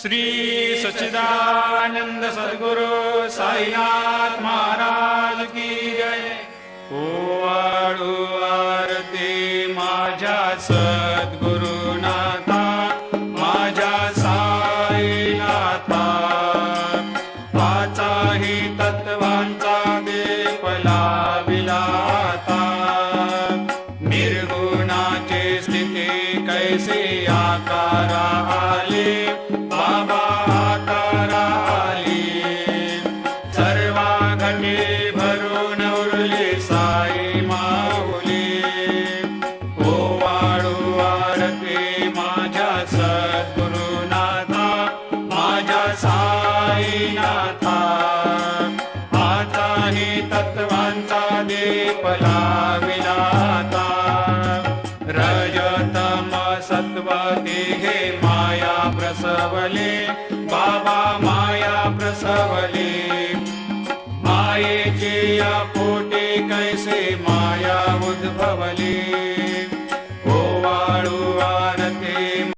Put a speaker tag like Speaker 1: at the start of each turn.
Speaker 1: श्री सच्चिदानंद सद्गुरु साईनाथ महाराज की जय। ओवाळू आरती माझ्या सद्गुरुनाथा, माझ्या साईनाथा, पाचाही तत्वांचा दीप लाविला आता। निर्गुणाची स्थिती कैसे आकारा आले, बाबा आकारा आली। सर्वा घटे भरून उरली साई माऊली। ओवाळू आरती माझ्या सद्गुरुनाथा, माझ्या साईनाथा, आताही तत्वांचा दीप लाविला आता। रजतम सत्व तिघे माया प्रसवले, बाबा माया प्रसवले। मायेची या पोटी कैसे माया उद्भवली।